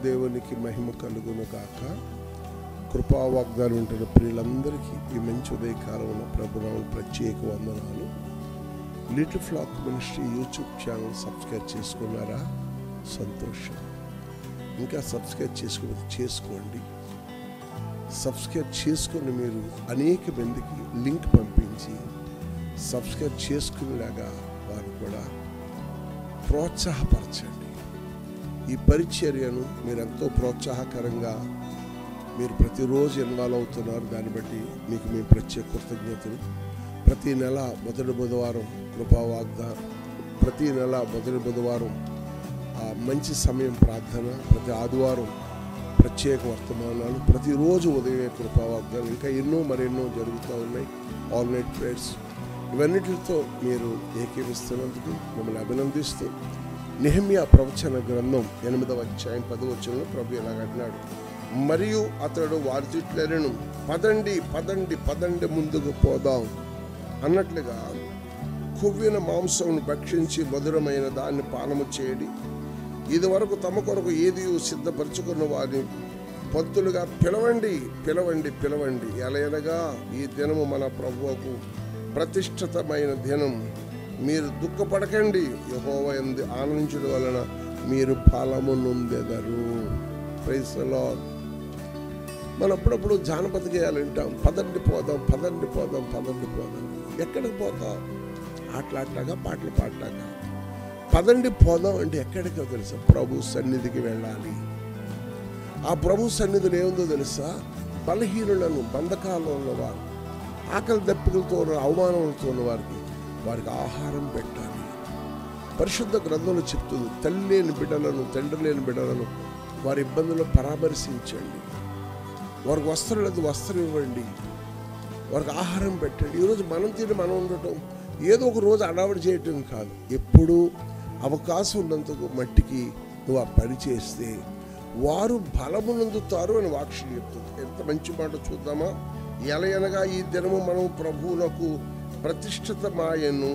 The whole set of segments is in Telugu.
దేవునికి మహిమ కలుగును గాక. కృపా వాగ్దానం ఉంటున్న ప్రియులందరికీ ఈ మంచి ఉదయకాలంలో ప్రభునామమున ప్రత్యేక వందనాలు. Little flax ministry YouTube channel subscribe చేసుకున్నారా? సంతోషం. ఇంకా సబ్స్క్రైబ్ చేసుకోండి. సబ్స్క్రైబ్ చేసుకుని మీరు అనేక మందికి లింక్ పంపించి సబ్స్క్రైబ్ చేసుకునేలాగా వారు కూడా ప్రోత్సాహపరచండి. ఈ పరిచర్యను మీరు ఎంతో ప్రోత్సాహకరంగా మీరు ప్రతిరోజు ఇన్వాల్వ్ అవుతున్నారు. దాన్ని బట్టి మీకు మేము ప్రత్యేక కృతజ్ఞతలు. ప్రతి నెల మొదటి బుధవారం కృపావాగ్దానం, ప్రతి నెల మొదటి బుధవారం మంచి సమయం ప్రార్థన, ప్రతి ఆదివారం ప్రత్యేక వర్తమానాలు, ప్రతిరోజు ఉదయమే కృపావాగ్దానం, ఇంకా మరెన్నో జరుగుతూ ఉన్నాయి. ఆల్ నైట్ ప్రేయర్స్, ఇవన్నిటితో మీరు ఏకీవిస్తున్నందుకు మిమ్మల్ని అభినందిస్తూ నెహెమ్యా ప్రవచన గ్రంథం 8వ అధ్యాయం 10వ వచనంలో ప్రభు ఇలాగంటున్నాడు, మరియు అతడు వారితో ఇట్లనెను, పదండి పదండి పదండి ముందుకు పోదాం అన్నట్లుగా కొవ్విన మాంసమును భక్షించి మధురమైన దాన్ని పానము చేయడి. ఇది వరకు తమ కొరకు ఏది సిద్ధపరచుకున్న వారిని పంతులుగా పిలవండి పిలవండి పిలవండి. ఎలయనగా ఈ దినము మన ప్రభువుకు ప్రతిష్ఠితమైన దినం. మీరు దుఃఖపడకండి, యెహోవా యందు ఆనందించడం వలన మీరు ఫలము నొందెదరు. Praise the lord. మనం అప్పుడప్పుడు జానపద గేయాలు వింటాం, పదండి పోదాం పదండి పోదాం పదండి పోదాం. ఎక్కడికి పోతాం? ఆటలాట్లాగా పాటలు పాడలాగా. పదండి పోదాం అంటే ఎక్కడికో తెలుసా? ప్రభు సన్నిధికి వెళ్ళాలి. ఆ ప్రభు సన్నిధిలో ఏముందో తెలుసా? బలహీనులను, బంధకాల్లో ఉన్నవారు, ఆకలి దప్పికలతో అవమానంతో ఉన్న వారికి ఆహారం పెట్టాలి. పరిశుద్ధ గ్రంథంలో చెప్తుంది, తల్లి లేని బిడ్డలను, తండ్రి లేని బిడ్డలను వారి ఇబ్బందుల్లో పరామర్శించండి. వారికి వస్త్రం లేదు, వస్త్రం ఇవ్వండి. వారికి ఆహారం పెట్టండి. ఈరోజు మనం తిని మనం ఉండటం, ఏదో ఒక రోజు అడావిడి చేయటం కాదు. ఎప్పుడూ అవకాశం ఉన్నందుకు మట్టికి నువ్వు ఆ పని చేస్తే వారు బలమునందుతారు అని వాక్యం చెప్తుంది. ఎంత మంచి మాట చూద్దామా? ఎలయనగా ఈ దినము మనం ప్రభువులకు ప్రతిష్ఠితమాయను,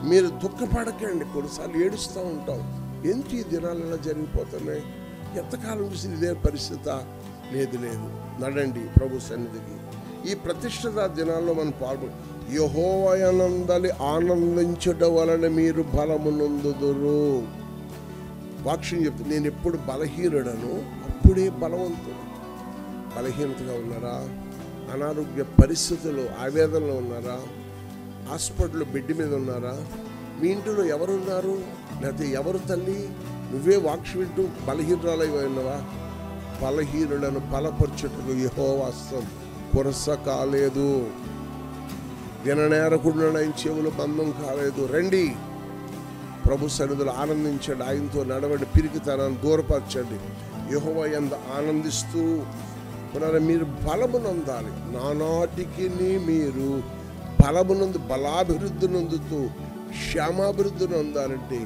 మీరు దుఃఖపడకండి. కొన్నిసార్లు ఏడుస్తూ ఉంటాం, ఎందుకు ఈ దినాలు ఎలా జరిగిపోతున్నాయి, ఎంతకాలం చూసి ఇదే పరిస్థితి? లేదు, నడండి ప్రభు సన్నిధికి. ఈ ప్రతిష్ఠిత దినాల్లో మనం పాల్గొని యెహోవా యందు ఆనందించడం వలన మీరు బలము నొందుదురు. వాక్యం చెప్తుంది, నేను ఎప్పుడు బలహీనుడను అప్పుడే బలవంతుడు. బలహీనతగా ఉన్నారా? అనారోగ్య పరిస్థితులు, ఆవేదనలో ఉన్నారా? హాస్పిటల్ బెడ్ మీద ఉన్నారా? మీ ఇంటిలో ఎవరున్నారు? లేకపోతే ఎవరు తల్లి? నువ్వే వాక్యం వింటూ బలహీనురాలై ఉన్నావా? బలహీనులను బలపరచుటకు యెహోవా హస్తం కొరస కాలేదు, విననేరకుండా ఆయన చెవులు బంధం కాలేదు. రండి ప్రభు సన్నిధిలో ఆనందించండి, ఆయనతో నడవండి, పిరికితనాన్ని దూరపరచండి. యెహోవా యందు ఆనందిస్తూ మీరు బలమునందాలి. నానాటికి మీరు బలమునందు బలాభివృద్ధి నొందుతూ క్షేమాభివృద్ధి నొందాలంటే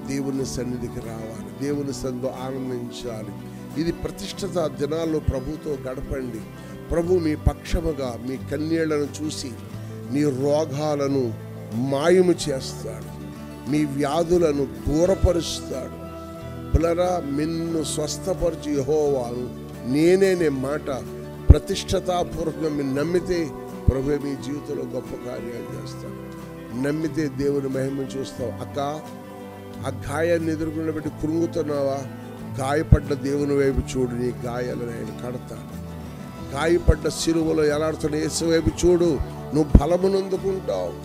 దేవుని సన్నిధికి రావాలి, దేవుని సన్నిధిలో ఆనందించాలి. ఇది ప్రతిష్ఠిత దినాల్లో ప్రభుతో గడపండి. ప్రభు మీ పక్షముగా మీ కన్నీళ్లను చూసి నీ రోగాలను మాయము చేస్తాడు, మీ వ్యాధులను దూరపరుస్తాడు. పిల్లరా, నిన్ను స్వస్థపరిచి యెహోవాను నేనే మాట ప్రతిష్ఠతాపూర్వకంగా మీరు నమ్మితే ప్రభు మీ జీవితంలో గొప్ప కార్యాలు చేస్తాడు. నమ్మితే దేవుని మహిమను చూస్తావు. అక్క, ఆ గాయాన్ని ఎదుర్కొన్న బట్టి కృంగుతున్నావా? గాయపడ్డ దేవుని వైపు చూడు, నీ గాయాలను ఆయన కడతాడు. గాయపడ్డ శిలువలో ఎలాడుతున్న యేసు వైపు చూడు, నువ్వు బలమునందుకుంటావు.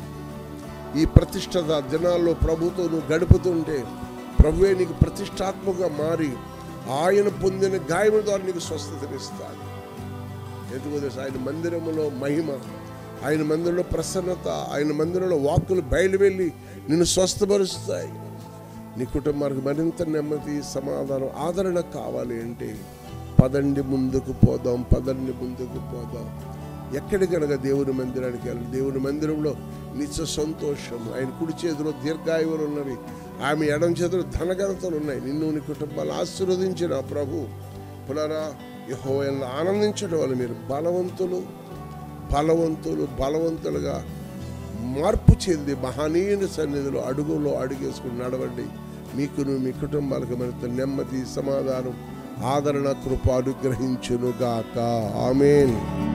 ఈ ప్రతిష్ఠిత దినాల్లో ప్రభుతో నువ్వు గడుపుతుంటే ప్రభువే నీకు ప్రతిష్టాత్మకంగా మారి ఆయన పొందిన గాయముల ద్వారా నీకు స్వస్థతనిస్తాడు. ఎందుకో తెలుసు? ఆయన మందిరంలో మహిమ, ఆయన మందిరంలో ప్రసన్నత, ఆయన మందిరంలో వాక్కులు బయలు వెళ్ళి నిన్ను స్వస్థపరుస్తాయి. నీ కుటుంబానికి మరింత నెమ్మది, సమాధానం, ఆదరణ కావాలి అంటే పదండి ముందుకు పోదాం, పదండి ముందుకు పోదాం. ఎక్కడికనగా దేవుని మందిరానికి వెళ్ళి, దేవుని మందిరంలో నిత్య సంతోషం. ఆయన కుడి చేతిలో దీర్ఘాయువులు ఉన్నవి, ఆమె ఎడం చేతిలో ధనఘనతలు ఉన్నాయి. నిన్ను నీ కుటుంబాలు ఆశీర్వదించిన ప్రభు. పునరా యెహోవా యందు ఆనందించడం వల్ల మీరు బలవంతులుగా మార్పు చెంది మహనీయుని సన్నిధిలో అడుగులో అడుగేసుకుని నడవండి. మీకును మీ కుటుంబాలకు మరింత నెమ్మది, సమాధానం, ఆదరణ కృప అనుగ్రహించునుగాక. ఆమేన్.